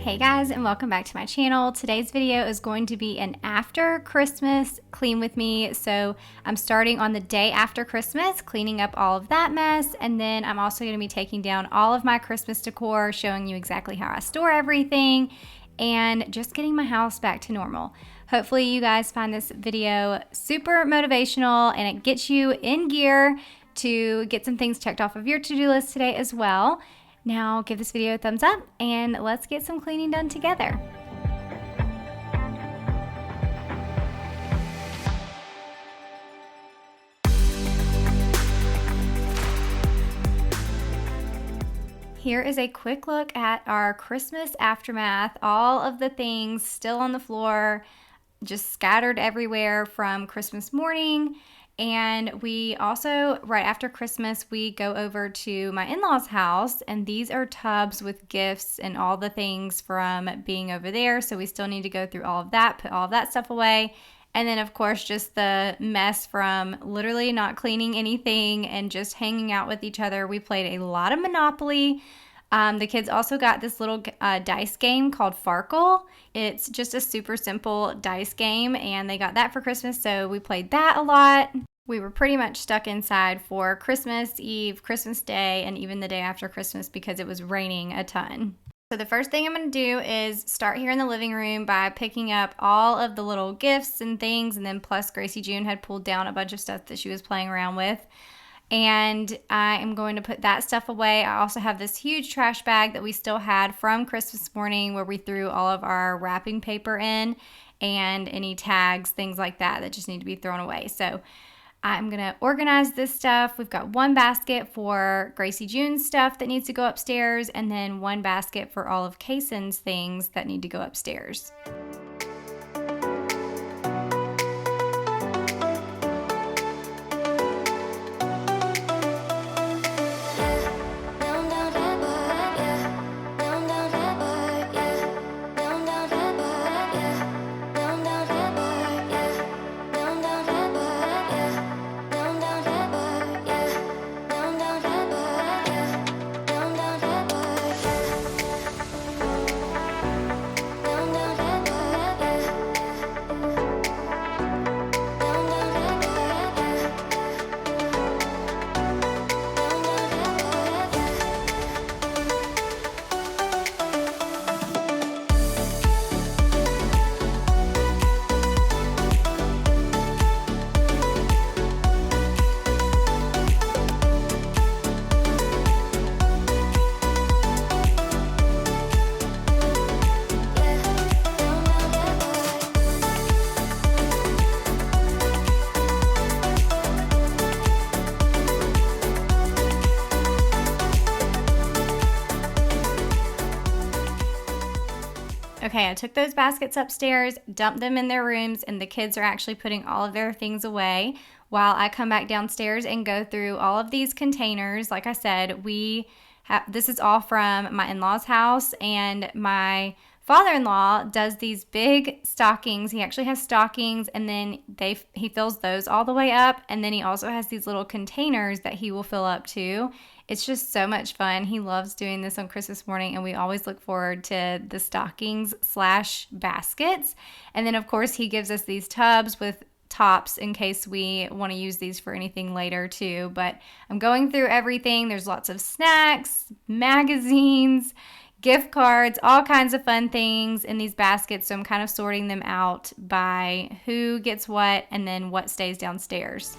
Hey guys, and welcome back to my channel. Today's video is going to be an after Christmas clean with me. So I'm starting on the day after Christmas, cleaning up all of that mess, and then I'm also going to be taking down all of my Christmas decor, showing you exactly how I store everything, and just getting my house back to normal. Hopefully you guys find this video super motivational and it gets you in gear to get some things checked off of your to-do list today as well. Now give this video a thumbs up and let's get some cleaning done together. Here is a quick look at our Christmas aftermath. All of the things still on the floor, just scattered everywhere from Christmas morning. And we also, right after Christmas, we go over to my in-laws' house, and these are tubs with gifts and all the things from being over there. So we still need to go through all of that, put all of that stuff away. And then, of course, just the mess from literally not cleaning anything and just hanging out with each other. We played a lot of Monopoly. The kids also got this little dice game called Farkle. It's just a super simple dice game, and they got that for Christmas, so we played that a lot. We were pretty much stuck inside for Christmas Eve, Christmas Day, and even the day after Christmas because it was raining a ton. So the first thing I'm going to do is start here in the living room by picking up all of the little gifts and things, and then plus Gracie June had pulled down a bunch of stuff that she was playing around with. And I am going to put that stuff away. I also have this huge trash bag that we still had from Christmas morning where we threw all of our wrapping paper in and any tags, things like that that just need to be thrown away. So I'm going to organize this stuff. We've got one basket for Gracie June's stuff that needs to go upstairs, and then one basket for all of Kaysen's things that need to go upstairs. Okay, I took those baskets upstairs, dumped them in their rooms, and the kids are actually putting all of their things away while I come back downstairs and go through all of these containers. Like I said, this is all from my in-laws' house, and my father-in-law does these big stockings. He actually has stockings, and then he fills those all the way up, and then he also has these little containers that he will fill up too. It's just so much fun. He loves doing this on Christmas morning, and we always look forward to the stockings / baskets. And then, of course, he gives us these tubs with tops in case we want to use these for anything later too. But I'm going through everything. There's lots of snacks, magazines, gift cards, all kinds of fun things in these baskets. So I'm kind of sorting them out by who gets what and then what stays downstairs.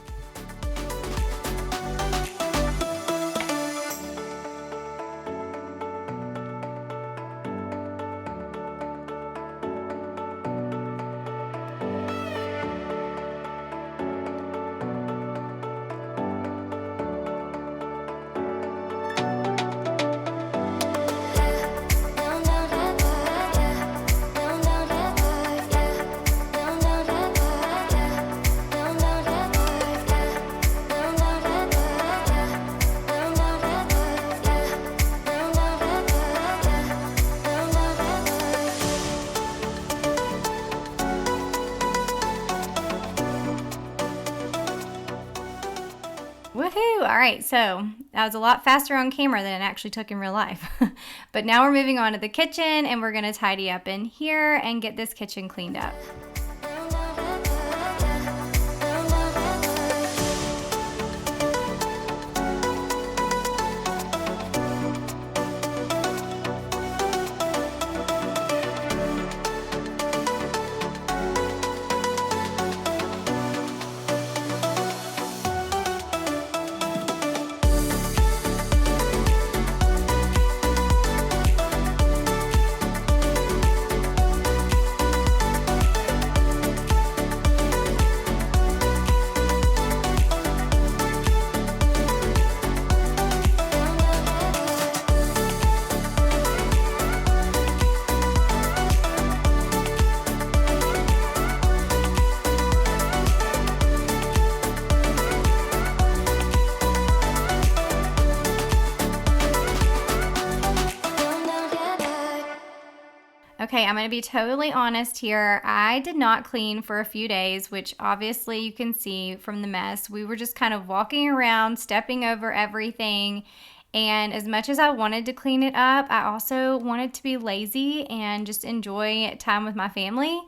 all right, so that was a lot faster on camera than it actually took in real life. But now we're moving on to the kitchen, and we're gonna tidy up in here and get this kitchen cleaned up. Okay, I'm going to be totally honest here. I did not clean for a few days, which obviously you can see from the mess. We were just kind of walking around, stepping over everything. And as much as I wanted to clean it up, I also wanted to be lazy and just enjoy time with my family.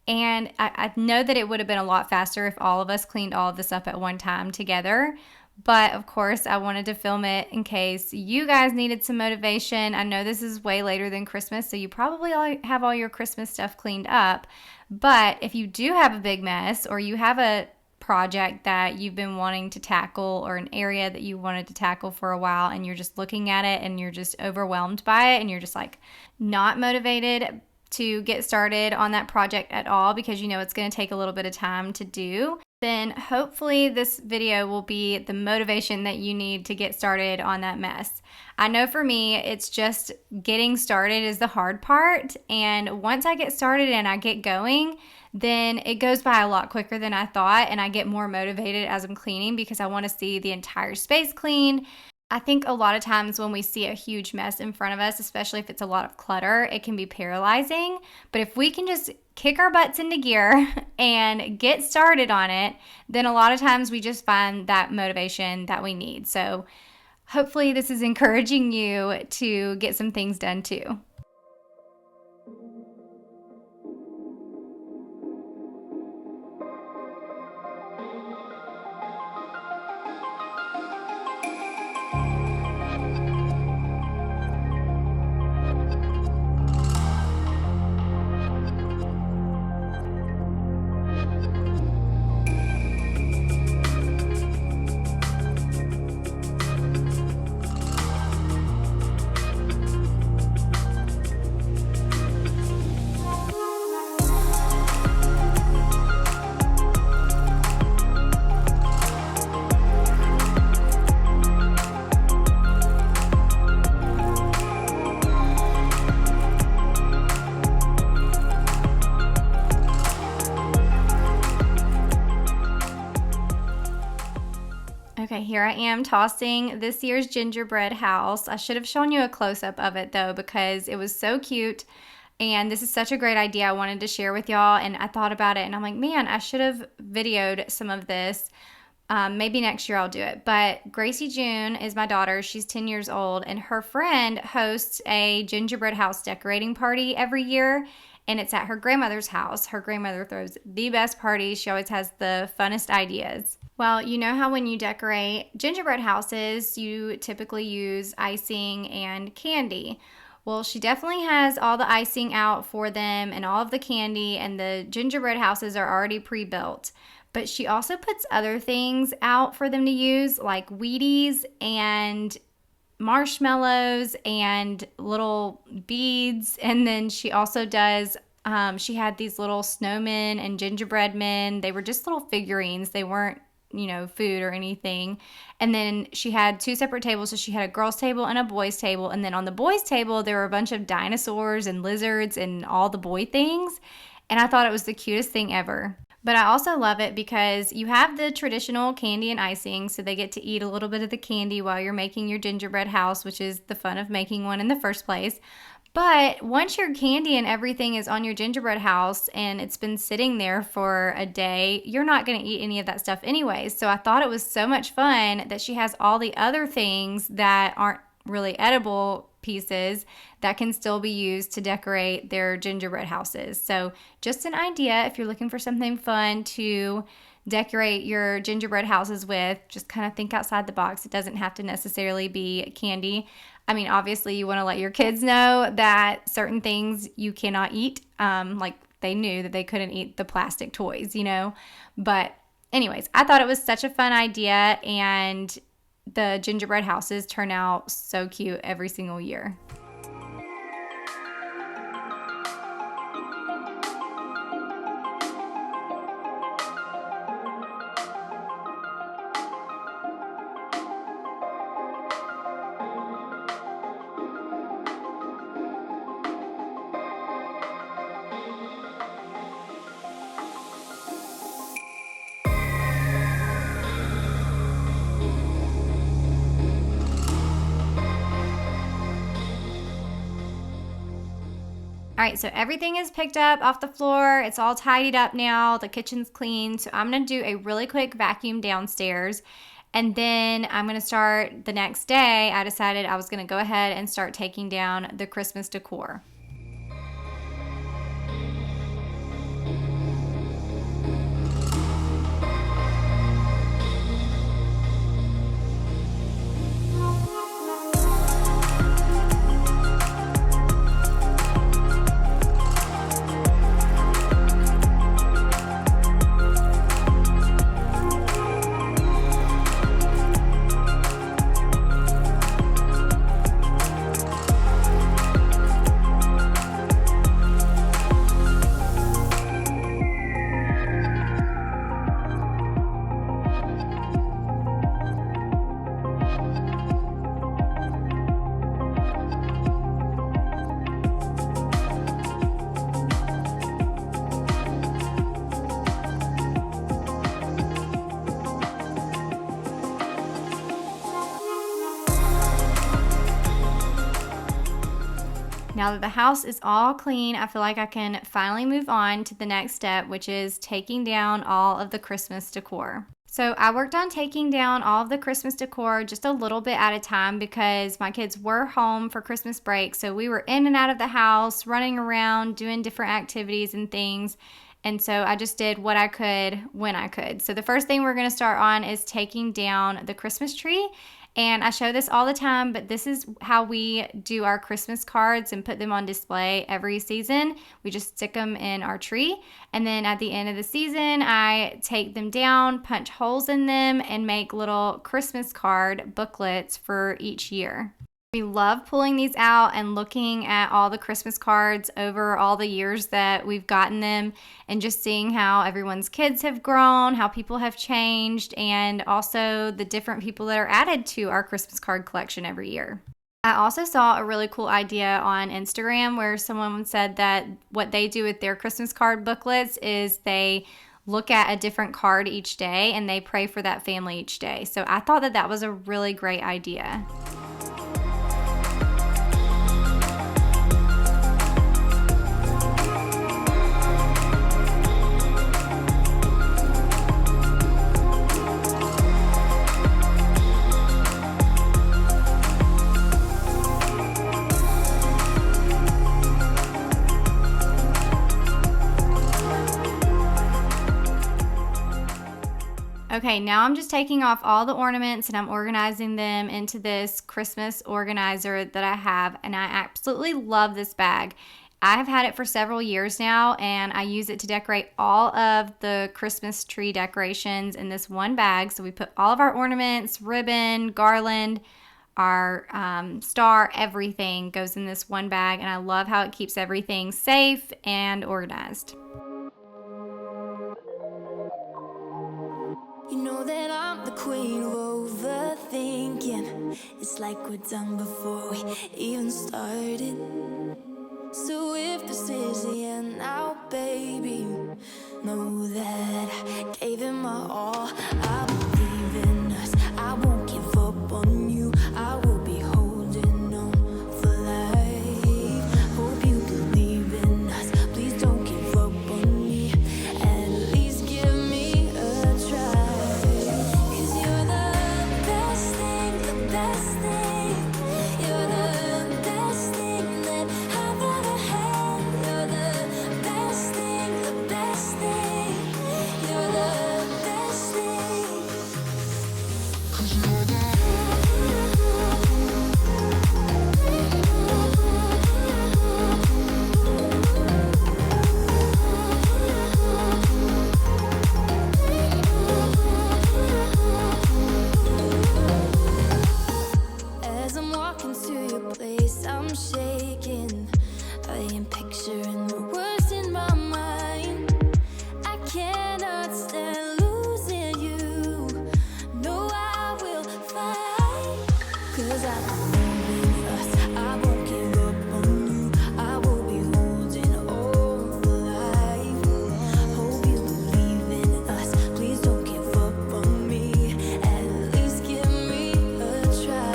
And I know that it would have been a lot faster if all of us cleaned all of this up at one time together. But of course, I wanted to film it in case you guys needed some motivation. I know this is way later than Christmas, so you probably have all your Christmas stuff cleaned up. But if you do have a big mess, or you have a project that you've been wanting to tackle, or an area that you wanted to tackle for a while, and you're just looking at it and you're just overwhelmed by it, and you're just like not motivated to get started on that project at all because you know it's going to take a little bit of time to do, then hopefully this video will be the motivation that you need to get started on that mess. I know for me, it's just getting started is the hard part, and once I get started and I get going, then it goes by a lot quicker than I thought, and I get more motivated as I'm cleaning because I want to see the entire space cleaned. I think a lot of times when we see a huge mess in front of us, especially if it's a lot of clutter, it can be paralyzing. But if we can just kick our butts into gear and get started on it, then a lot of times we just find that motivation that we need. So hopefully this is encouraging you to get some things done too. Okay, here I am tossing this year's gingerbread house. I should have shown you a close-up of it though because it was so cute, and this is such a great idea I wanted to share with y'all, and I thought about it and I'm like, man, I should have videoed some of this. Maybe next year I'll do it. But Gracie June is my daughter. She's 10 years old, and her friend hosts a gingerbread house decorating party every year, and it's at her grandmother's house. Her grandmother throws the best parties. She always has the funnest ideas. Well, you know how when you decorate gingerbread houses, you typically use icing and candy. Well, she definitely has all the icing out for them and all of the candy, and the gingerbread houses are already pre-built. But she also puts other things out for them to use, like Wheaties and marshmallows and little beads. And then she also does, she had these little snowmen and gingerbread men. They were just little figurines. They weren't, you know, food or anything. And then she had two separate tables. So she had a girls' table and a boys' table. And then on the boys' table, there were a bunch of dinosaurs and lizards and all the boy things. And I thought it was the cutest thing ever. But I also love it because you have the traditional candy and icing, so they get to eat a little bit of the candy while you're making your gingerbread house, which is the fun of making one in the first place. But once your candy and everything is on your gingerbread house and it's been sitting there for a day, you're not going to eat any of that stuff anyways. So I thought it was so much fun that she has all the other things that aren't really edible pieces that can still be used to decorate their gingerbread houses. So just an idea if you're looking for something fun to decorate your gingerbread houses with, just kind of think outside the box. It doesn't have to necessarily be candy. I mean, obviously you want to let your kids know that certain things you cannot eat. Like they knew that they couldn't eat the plastic toys, you know. But anyways, I thought it was such a fun idea, and the gingerbread houses turn out so cute every single year. All right, so everything is picked up off the floor. It's all tidied up now. The kitchen's clean. So I'm going to do a really quick vacuum downstairs. And then I'm going to start the next day. I decided I was going to go ahead and start taking down the Christmas decor. Now that the house is all clean, I feel like I can finally move on to the next step, which is taking down all of the Christmas decor. So I worked on taking down all of the Christmas decor just a little bit at a time because my kids were home for Christmas break. So we were in and out of the house, running around, doing different activities and things. And so I just did what I could when I could. So the first thing we're going to start on is taking down the Christmas tree. And I show this all the time, but this is how we do our Christmas cards and put them on display every season. We just stick them in our tree. And then at the end of the season, I take them down, punch holes in them, and make little Christmas card booklets for each year. We love pulling these out and looking at all the Christmas cards over all the years that we've gotten them and just seeing how everyone's kids have grown, how people have changed, and also the different people that are added to our Christmas card collection every year. I also saw a really cool idea on Instagram where someone said that what they do with their Christmas card booklets is they look at a different card each day and they pray for that family each day. So I thought that that was a really great idea. Okay, now I'm just taking off all the ornaments and I'm organizing them into this Christmas organizer that I have, and I absolutely love this bag. I have had it for several years now, and I use it to decorate all of the Christmas tree decorations in this one bag. So we put all of our ornaments, ribbon, garland, our star, everything goes in this one bag, and I love how it keeps everything safe and organized. You know that I'm the queen of overthinking. It's like we're done before we even started. So if this is the end now, baby, know that I gave it my all. I believe in us, I won't give up on you. I will be holding on for life. 'Cause I believe in us, I won't give up on you. I will be holding on for life. Hope you believe in us. Please don't give up on me. At least give me a try.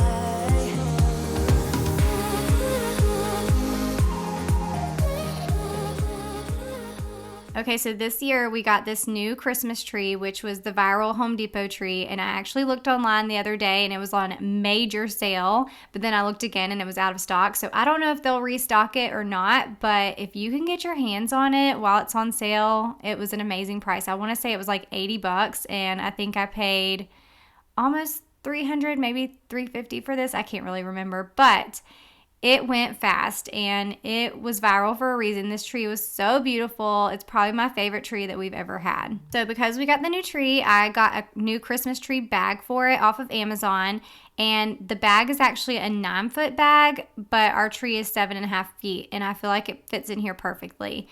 Okay, so this year we got this new Christmas tree, which was the viral Home Depot tree. And I actually looked online the other day and it was on major sale. But then I looked again and it was out of stock. So I don't know if they'll restock it or not. But if you can get your hands on it while it's on sale, it was an amazing price. I want to say it was like 80 bucks. And I think I paid almost 300, maybe 350 for this. I can't really remember. But it went fast and it was viral for a reason. This tree was so beautiful. It's probably my favorite tree that we've ever had. So because we got the new tree, I got a new Christmas tree bag for it off of Amazon. And the bag is actually a 9-foot bag, but our tree is 7.5 feet. And I feel like it fits in here perfectly.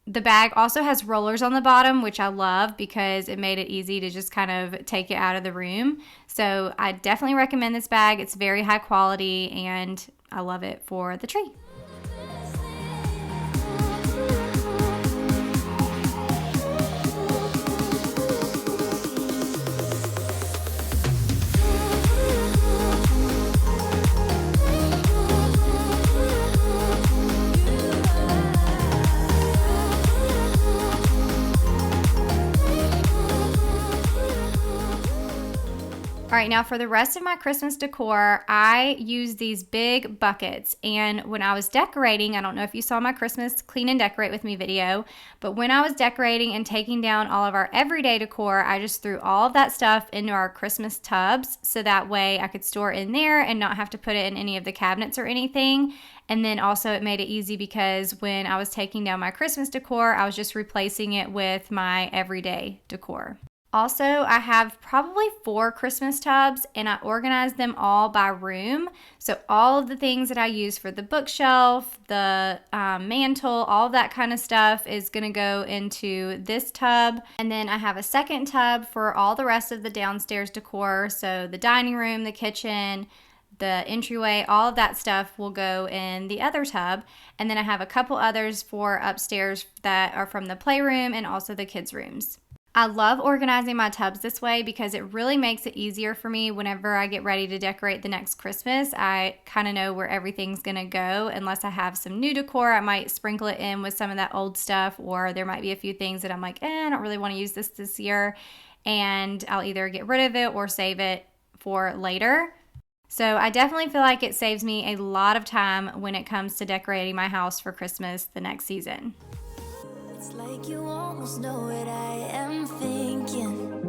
The bag also has rollers on the bottom, which I love because it made it easy to just kind of take it out of the room. So I definitely recommend this bag. It's very high quality and I love it for the tree. All right, now for the rest of my Christmas decor, I use these big buckets. And when I was decorating, I don't know if you saw my Christmas clean and decorate with me video, but when I was decorating and taking down all of our everyday decor, I just threw all of that stuff into our Christmas tubs so that way I could store in there and not have to put it in any of the cabinets or anything. And then also it made it easy because when I was taking down my Christmas decor, I was just replacing it with my everyday decor. Also, I have probably 4 Christmas tubs and I organized them all by room. So all of the things that I use for the bookshelf, the mantle, all of that kind of stuff is going to go into this tub. And then I have a second tub for all the rest of the downstairs decor. So the dining room, the kitchen, the entryway, all of that stuff will go in the other tub. And then I have a couple others for upstairs that are from the playroom and also the kids' rooms. I love organizing my tubs this way because it really makes it easier for me whenever I get ready to decorate the next Christmas. I kind of know where everything's going to go. Unless I have some new decor, I might sprinkle it in with some of that old stuff, or there might be a few things that I'm like, I don't really want to use this year, and I'll either get rid of it or save it for later. So I definitely feel like it saves me a lot of time when it comes to decorating my house for Christmas the next season. It's like you almost know what I am thinking.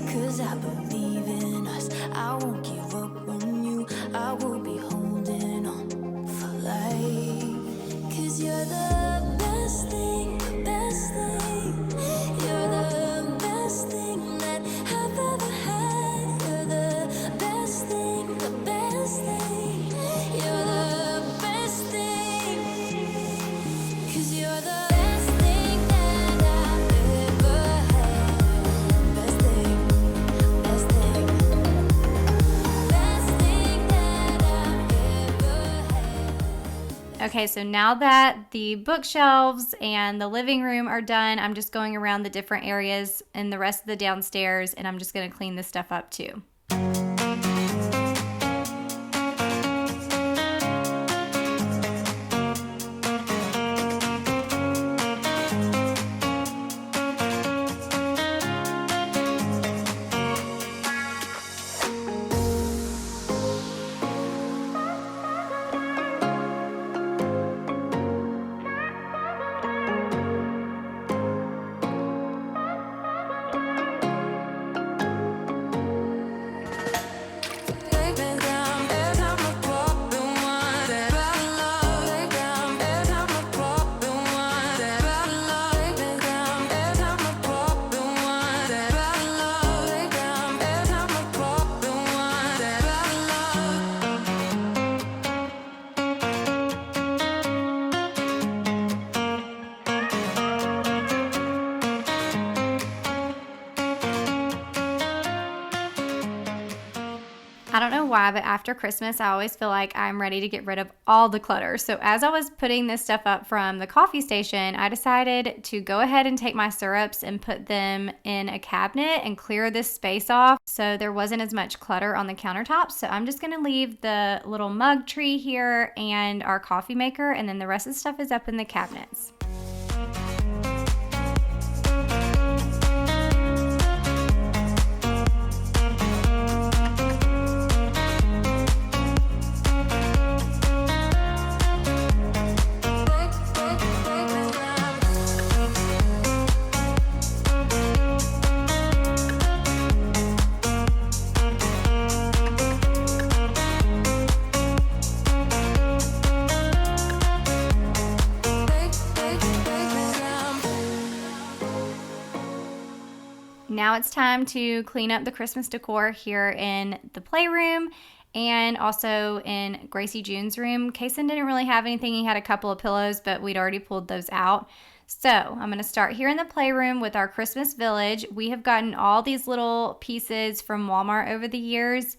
'Cause I believe in us, I won't give up on you. I will be holding on for life. 'Cause you're the best thing, best thing. You're the best thing that I've ever had. You're the best thing, the best thing. You're the best thing. 'Cause you're the best thing that I've ever had. Best thing, best thing. Best thing that I've ever had. Okay, so now that the bookshelves and the living room are done, I'm just going around the different areas and the rest of the downstairs, and I'm just going to clean this stuff up too. I don't know why, but after Christmas, I always feel like I'm ready to get rid of all the clutter. So as I was putting this stuff up from the coffee station, I decided to go ahead and take my syrups and put them in a cabinet and clear this space off so there wasn't as much clutter on the countertops. So I'm just gonna leave the little mug tree here and our coffee maker, and then the rest of the stuff is up in the cabinets. Now it's time to clean up the Christmas decor here in the playroom and also in Gracie June's room. Kason didn't really have anything. He had a couple of pillows, but we'd already pulled those out. So I'm going to start here in the playroom with our Christmas village. We have gotten all these little pieces from Walmart over the years,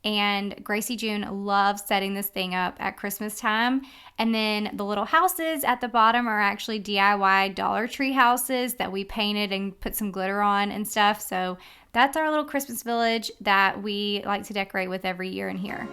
and Gracie June loves setting this thing up at Christmas time. And then the little houses at the bottom are actually DIY Dollar Tree houses that we painted and put some glitter on and stuff. So that's our little Christmas village that we like to decorate with every year in here.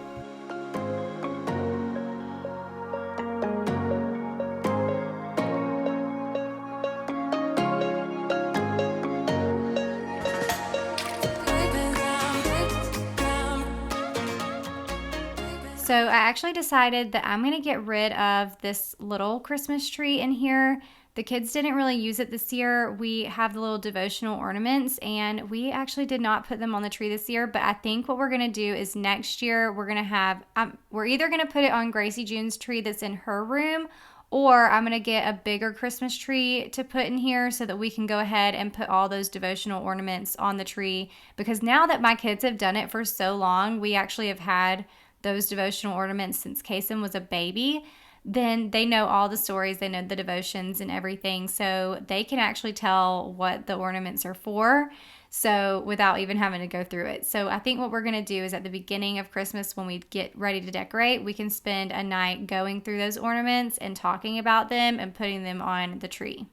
So I actually decided that I'm going to get rid of this little Christmas tree in here. The kids didn't really use it this year. We have the little devotional ornaments, and we actually did not put them on the tree this year. But I think what we're going to do is next year we're going to have, we're either going to put it on Gracie June's tree that's in her room, or I'm going to get a bigger Christmas tree to put in here so that we can go ahead and put all those devotional ornaments on the tree. Because now that my kids have done it for so long, we actually have had those devotional ornaments since Kason was a baby, then they know all the stories, they know the devotions and everything, so they can actually tell what the ornaments are for, so without even having to go through it. So I think what we're going to do is at the beginning of Christmas, when we get ready to decorate, we can spend a night going through those ornaments and talking about them and putting them on the tree.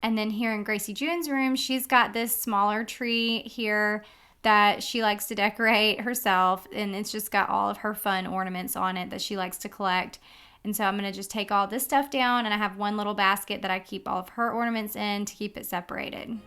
And then here in Gracie June's room, she's got this smaller tree here that she likes to decorate herself, and it's just got all of her fun ornaments on it that she likes to collect. And so I'm going to just take all this stuff down, and I have one little basket that I keep all of her ornaments in to keep it separated.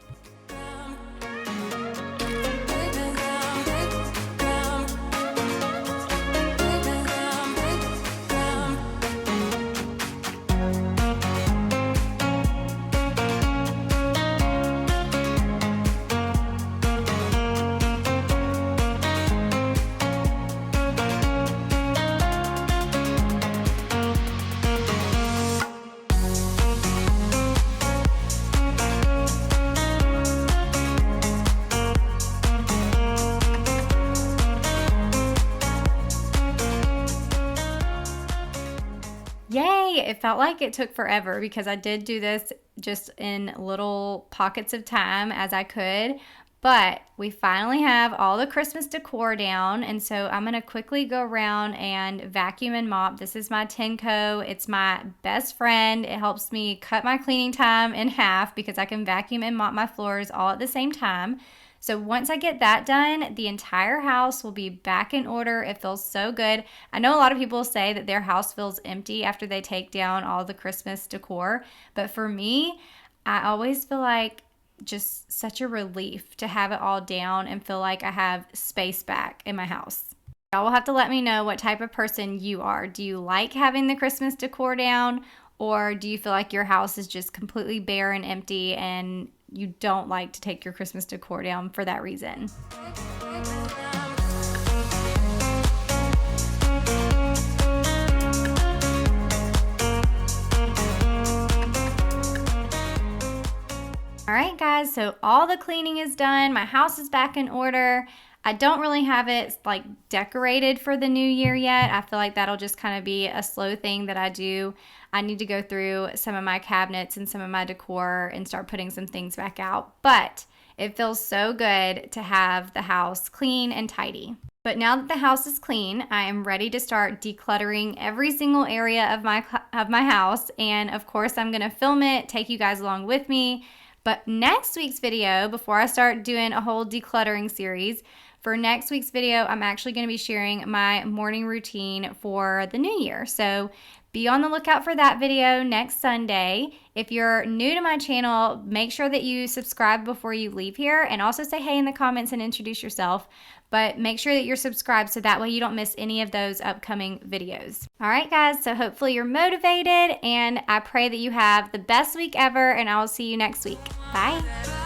Yay! It felt like it took forever because I did do this just in little pockets of time as I could, but we finally have all the Christmas decor down, and so I'm going to quickly go around and vacuum and mop. This is my Tenco. It's my best friend. It helps me cut my cleaning time in half because I can vacuum and mop my floors all at the same time. So once I get that done, the entire house will be back in order. It feels so good. I know a lot of people say that their house feels empty after they take down all the Christmas decor, but for me, I always feel like just such a relief to have it all down and feel like I have space back in my house. Y'all will have to let me know what type of person you are. Do you like having the Christmas decor down, or do you feel like your house is just completely bare and empty and you don't like to take your Christmas decor down for that reason? All right, guys, so all the cleaning is done. My house is back in order. I don't really have it like decorated for the new year yet. I feel like that'll just kind of be a slow thing that I do. I need to go through some of my cabinets and some of my decor and start putting some things back out. But it feels so good to have the house clean and tidy. But now that the house is clean, I am ready to start decluttering every single area of my house. And of course, I'm gonna film it, take you guys along with me. But next week's video, before I start doing a whole decluttering series, for next week's video, I'm actually gonna be sharing my morning routine for the new year. So be on the lookout for that video next Sunday. If you're new to my channel, make sure that you subscribe before you leave here, and also say hey in the comments and introduce yourself. But make sure that you're subscribed so that way you don't miss any of those upcoming videos. All right, guys, so hopefully you're motivated, and I pray that you have the best week ever, and I will see you next week. Bye.